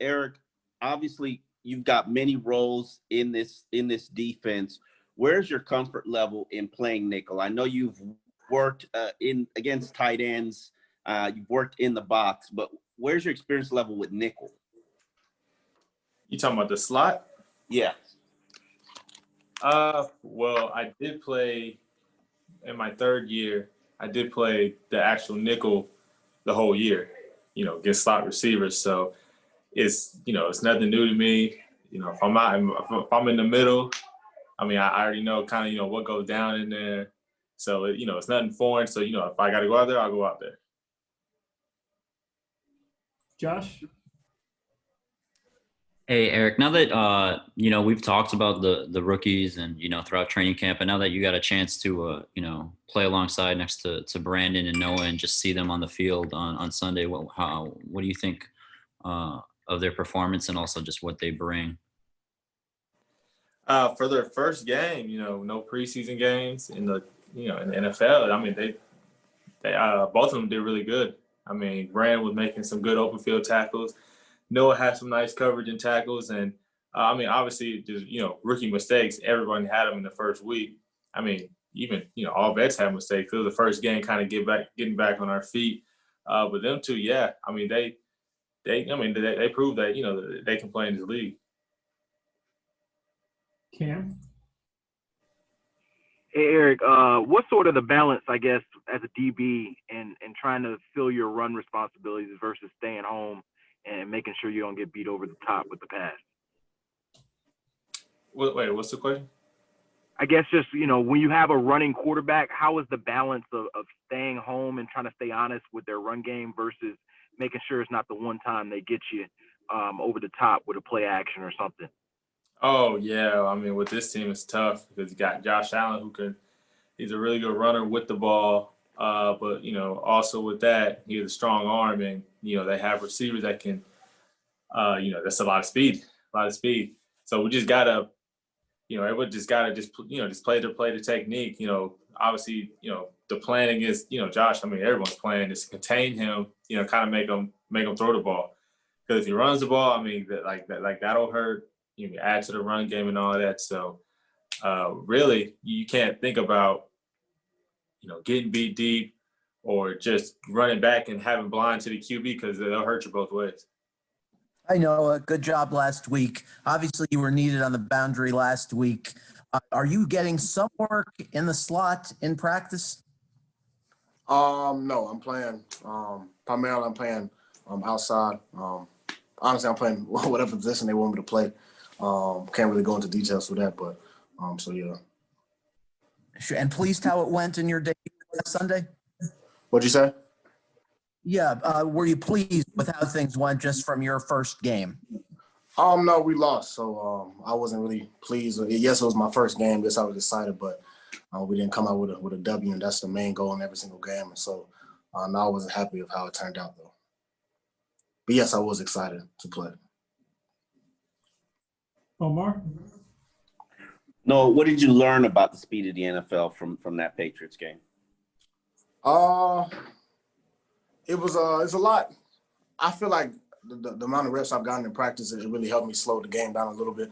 Eric, obviously you've got many roles in this defense. Where's your comfort level in playing nickel? I know you've worked in against tight ends. You've worked in the box, but where's your experience level with nickel? You talking about the slot? Yeah. Well, I did play in my third year. I did play the actual nickel the whole year, against slot receivers. So it's nothing new to me. If I'm in the middle, I already know kind of, what goes down in there. So, it's nothing foreign. So, if I got to go out there, I'll go out there. Josh? Hey, Eric, now that, we've talked about the rookies and, throughout training camp, and now that you got a chance to, play alongside next to Brandon and Noah and just see them on the field on Sunday, what do you think of their performance and also just what they bring? For their first game, no preseason games in the NFL. They both of them did really good. Brand was making some good open field tackles. Noah had some nice coverage and tackles, and obviously, just rookie mistakes. Everyone had them in the first week. Even all vets have mistakes. It was the first game, kind of getting back on our feet. But them two, yeah, they proved that they can play in this league. Cam? Hey, Eric, what's sort of the balance, I guess, as a DB and trying to fill your run responsibilities versus staying home and making sure you don't get beat over the top with the pass? Wait, what's the question? I guess just, when you have a running quarterback, how is the balance of staying home and trying to stay honest with their run game versus making sure it's not the one time they get you over the top with a play action or something? Oh, yeah. With this team, it's tough because you got Josh Allen he's a really good runner with the ball. But, also with that, he has a strong arm and, they have receivers that can, that's a lot of speed. So we just got to, everyone just got to just play the technique. Obviously, the planning is, Josh, everyone's plan is to contain him, kind of make him throw the ball. Because if he runs the ball, that'll hurt. You can add to the run game and all that. So really, you can't think about, getting beat deep or just running back and having blind to the QB because they'll hurt you both ways. I know. Good job last week. Obviously, you were needed on the boundary last week. Are you getting some work in the slot in practice? No, I'm playing. Primarily, I'm playing outside. Honestly, I'm playing whatever position they want me to play. Can't really go into details with that, but so yeah. Sure. And pleased how it went in your debut last Sunday? What'd you say? Yeah. Were you pleased with how things went just from your first game? No, we lost, so I wasn't really pleased. Yes, it was my first game. Yes, I was excited, but we didn't come out with a W, and that's the main goal in every single game. And so, no, I wasn't happy with how it turned out, though. But yes, I was excited to play. Omar? No, what did you learn about the speed of the NFL from that Patriots game? It's a lot. I feel like the amount of reps I've gotten in practice, it really helped me slow the game down a little bit,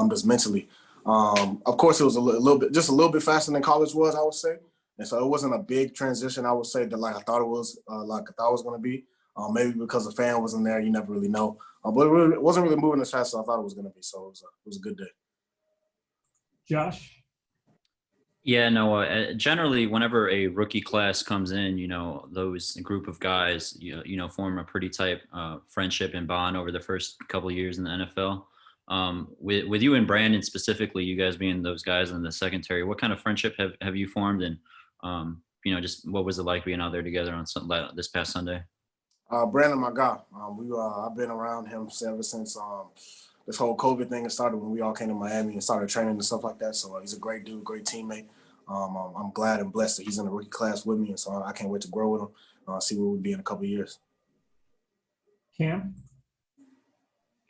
just mentally. Of course, it was a little bit faster than college was, I would say. And so it wasn't a big transition, I would say, that I thought it was, going to be. Maybe because the fan wasn't there, you never really know. But it wasn't really moving as fast as I thought it was going to be. So it was a good day. Josh? Yeah, no, generally whenever a rookie class comes in, those group of guys, form a pretty tight friendship and bond over the first couple of years in the NFL. With you and Brandon specifically, you guys being those guys in the secondary, what kind of friendship have you formed? And, just what was it like being out there together on this past Sunday? Brandon, my guy. I've been around him ever since this whole COVID thing started when we all came to Miami and started training and stuff like that. So he's a great dude, great teammate. I'm glad and blessed that he's in the rookie class with me, and so I can't wait to grow with him, see where we'll be in a couple of years. Cam?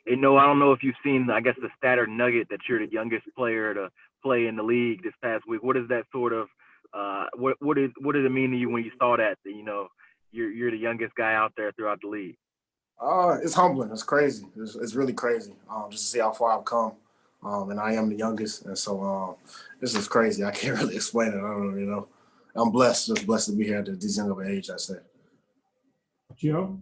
Hey, Noah, I don't know if you've seen, I guess, the stat or nugget that you're the youngest player to play in the league this past week. What is that sort of what did it mean to you when you saw that, you're the youngest guy out there throughout the league? It's humbling. It's crazy. It's really crazy. Just to see how far I've come. And I am the youngest, and so this is crazy. I can't really explain it. I don't really know. I'm blessed, just blessed to be here at this young of an age, I say. Joe?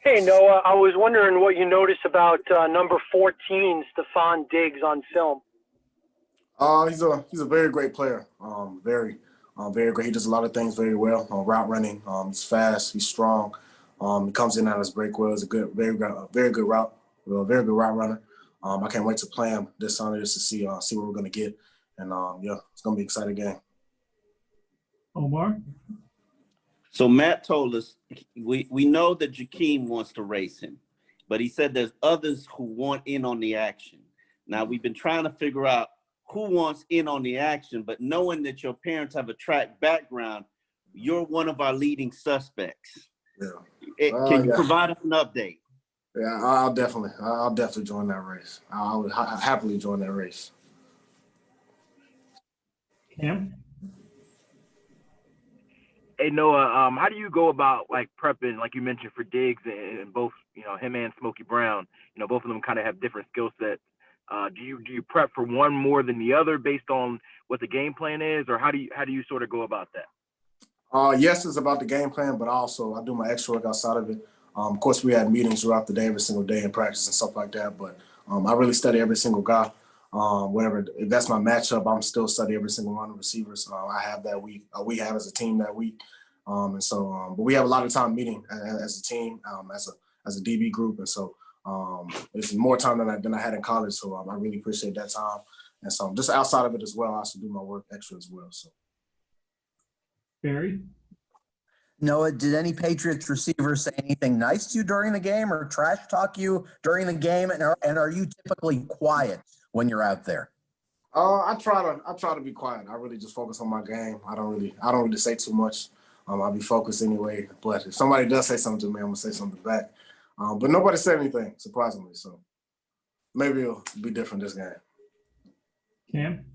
Hey, Noah, I was wondering what you noticed about number 14, Stephon Diggs, on film. He's a very great player. Very great. He does a lot of things very well. Route running. He's fast. He's strong. He comes in on his break well. He's a very good route runner. I can't wait to play him this Sunday just to see what we're gonna get. And yeah, it's gonna be an exciting game. Omar? So Matt told us we know that Jakeem wants to race him, but he said there's others who want in on the action. Now we've been trying to figure out who wants in on the action, but knowing that your parents have a track background, you're one of our leading suspects. Yeah. Can you provide us an update? Yeah, I'll definitely join that race. I would happily join that race. Cam? Hey, Noah, how do you go about like prepping, like you mentioned, for Diggs and both, him and Smokey Brown? Both of them kind of have different skill sets. Do you prep for one more than the other based on what the game plan is, or how do you sort of go about that? Yes, it's about the game plan, but also I do my extra work outside of it. Of course, we had meetings throughout the day, every single day in practice and stuff like that. But I really study every single guy. If that's my matchup, I'm still studying every single one of the receivers I have that week. We have as a team that week, but we have a lot of time meeting as a team, as a DB group, and so it's more time than I had in college. So I really appreciate that time, and so just outside of it as well, I also do my work extra as well. So. Barry? Noah, did any Patriots receivers say anything nice to you during the game or trash talk you during the game? And are you typically quiet when you're out there? I try to be quiet. I really just focus on my game. I don't really say too much. I'll be focused anyway. But if somebody does say something to me, I'm gonna say something back. But nobody said anything, surprisingly. So maybe it'll be different this game. Cam?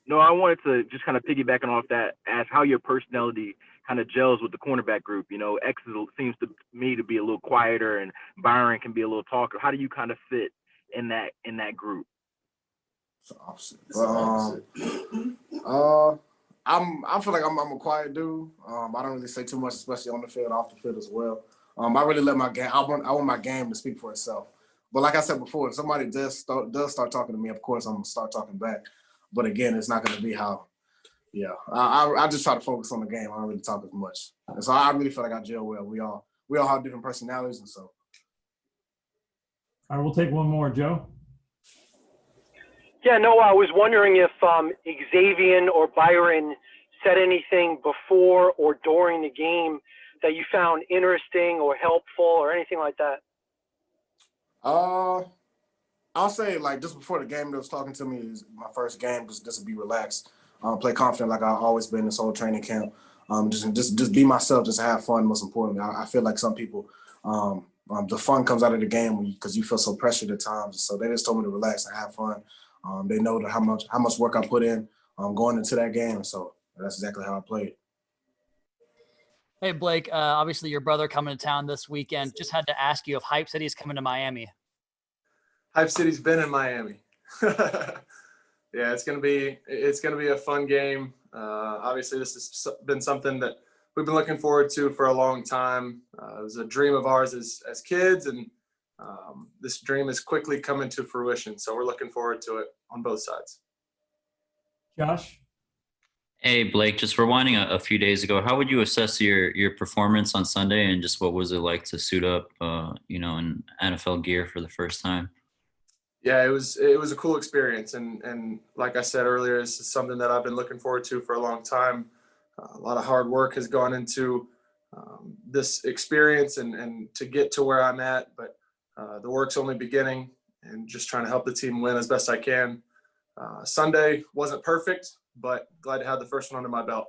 No, I wanted to just kind of piggybacking off that, ask how your personality kind of gels with the cornerback group. X seems to me to be a little quieter, and Byron can be a little talker. How do you kind of fit in that group? It's the opposite. I feel like I'm a quiet dude. I don't really say too much, especially on the field, off the field as well. I really let my game. I want my game to speak for itself. But like I said before, if somebody does start talking to me, of course I'm gonna start talking back. But again, it's not gonna be how. Yeah, I just try to focus on the game. I don't really talk as much, and so I really feel like I gel well. We all have different personalities, and so. All right, we'll take one more. Joe? Yeah, Noah, I was wondering if Xavier or Byron said anything before or during the game that you found interesting or helpful or anything like that. I'll say like just before the game, they was talking to me. Is my first game, just to be relaxed, play confident like I've always been this whole training camp. Just be myself, just have fun. Most importantly, I feel like some people, the fun comes out of the game because you feel so pressured at times. So they just told me to relax and have fun. They know how much work I put in going into that game. So that's exactly how I played. Hey, Blake, obviously your brother coming to town this weekend. Just had to ask you if Hype City's coming to Miami. Hype City's been in Miami. Yeah, it's gonna be a fun game. Obviously, this has been something that we've been looking forward to for a long time. It was a dream of ours as kids, and this dream is quickly coming to fruition. So we're looking forward to it on both sides. Josh? Hey, Blake, just rewinding a few days ago, how would you assess your performance on Sunday, and just what was it like to suit up, in NFL gear for the first time? Yeah, it was a cool experience, and like I said earlier, this is something that I've been looking forward to for a long time. A lot of hard work has gone into this experience and to get to where I'm at, but the work's only beginning, and just trying to help the team win as best I can. Sunday wasn't perfect, but glad to have the first one under my belt.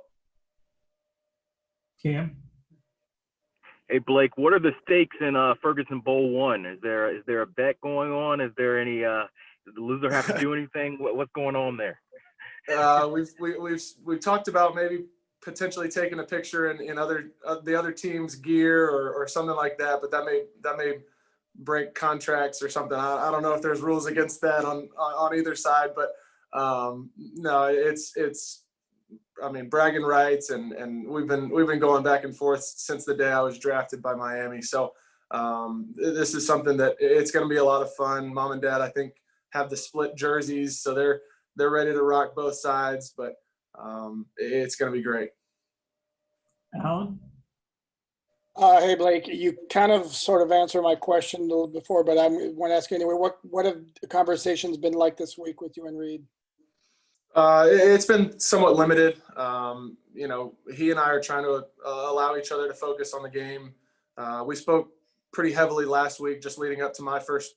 Cam? Hey, Blake, what are the stakes in Ferguson Bowl 1? Is there a bet going on? Is there any does the loser have to do anything? What's going on there? We've talked about maybe potentially taking a picture in the other team's gear or something like that, but that may break contracts or something. I don't know if there's rules against that on either side, but no, it's I mean, bragging rights, and we've been going back and forth since the day I was drafted by Miami. So this is something that it's going to be a lot of fun. Mom and Dad, I think, have the split jerseys, so they're ready to rock both sides, but it's going to be great. Alan? Hey, Blake, you kind of sort of answered my question a little before, but I want to ask you anyway, what have the conversations been like this week with you and Reed? It's been somewhat limited. You know, he and I are trying to allow each other to focus on the game. We spoke pretty heavily last week, just leading up to my first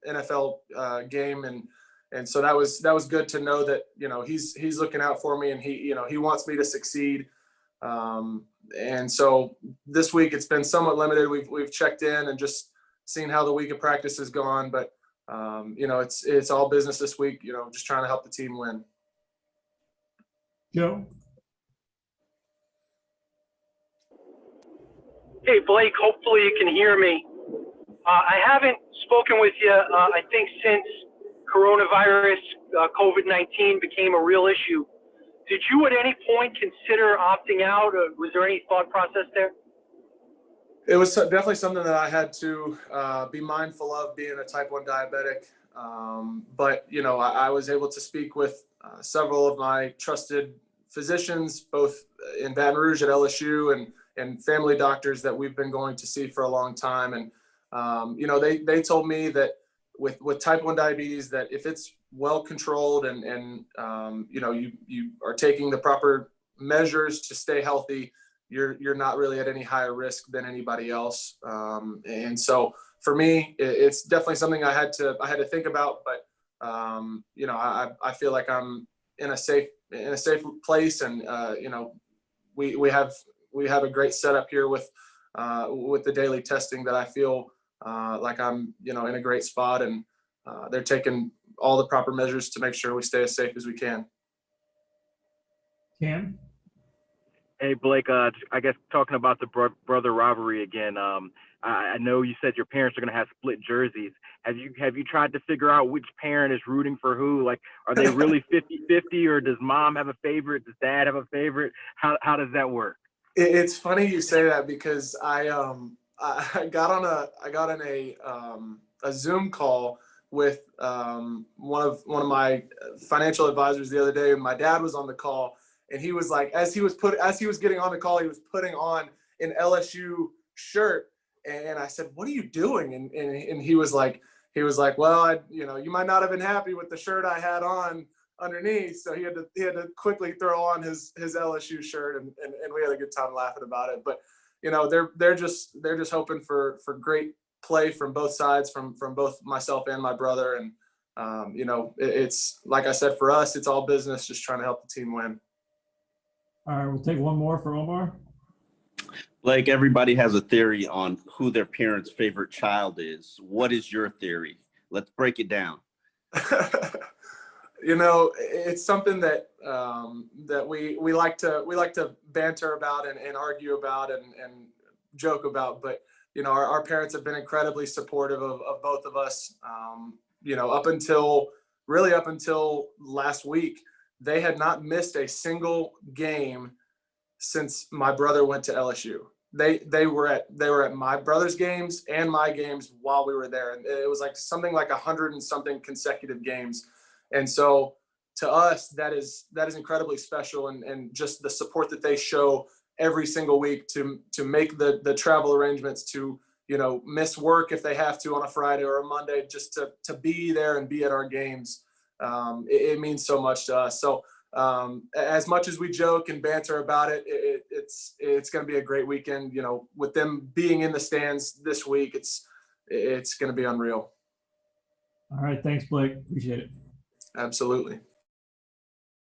NFL game, and so that was good to know that, you know, he's looking out for me, and he wants me to succeed. And so this week it's been somewhat limited. We've checked in and just seen how the week of practice has gone, but you know, it's all business this week. You know, just trying to help the team win. Joe? Hey, Blake, hopefully you can hear me. I haven't spoken with you, I think, since coronavirus, COVID-19 became a real issue. Did you at any point consider opting out, or was there any thought process there? It was definitely something that I had to be mindful of, being a type 1 diabetic. But, you know, I was able to speak with several of my trusted physicians, both in Baton Rouge at LSU and family doctors that we've been going to see for a long time. And, you know, they told me that with type 1 diabetes, that if it's well controlled and you know, you are taking the proper measures to stay healthy, you're not really at any higher risk than anybody else. And so for me, it's definitely something I had to think about, but you know, I feel like I'm in a safe place, and you know, we have a great setup here with the daily testing that I feel like I'm, you know, in a great spot, and they're taking all the proper measures to make sure we stay as safe as we can. Cam? Hey, Blake, I guess talking about the brother rivalry again, I know you said your parents are going to have split jerseys. Have you tried to figure out which parent is rooting for who? Like, are they really 50-50, or does mom have a favorite? Does dad have a favorite? How does that work? It's funny you say that, because I got on a Zoom call with one of my financial advisors the other day, and my dad was on the call, and he was like, as he was getting on the call, he was putting on an LSU shirt, and I said, "What are you doing?" And he was like, "Well, you know, you might not have been happy with the shirt I had on underneath," so he had to quickly throw on his LSU shirt, and we had a good time laughing about it. But you know, they're just hoping for great play from both sides, from both myself and my brother, and you know, it's like I said, for us, it's all business, just trying to help the team win. All right, we'll take one more for Omar. Blake, everybody has a theory on who their parents' favorite child is. What is your theory? Let's break it down. You know, it's something that that we like to banter about and argue about and joke about. But you know, our parents have been incredibly supportive of both of us. You know, up until last week, they had not missed a single game since my brother went to LSU. They were at my brother's games and my games while we were there, and it was like something like 100 and something consecutive games. And so to us, that is incredibly special, and just the support that they show every single week to make the travel arrangements, to, you know, miss work if they have to on a Friday or a Monday, just to be there and be at our games. It means so much to us. So as much as we joke and banter about it, it's going to be a great weekend. You know, with them being in the stands this week, it's going to be unreal. All right, thanks, Blake. Appreciate it. Absolutely.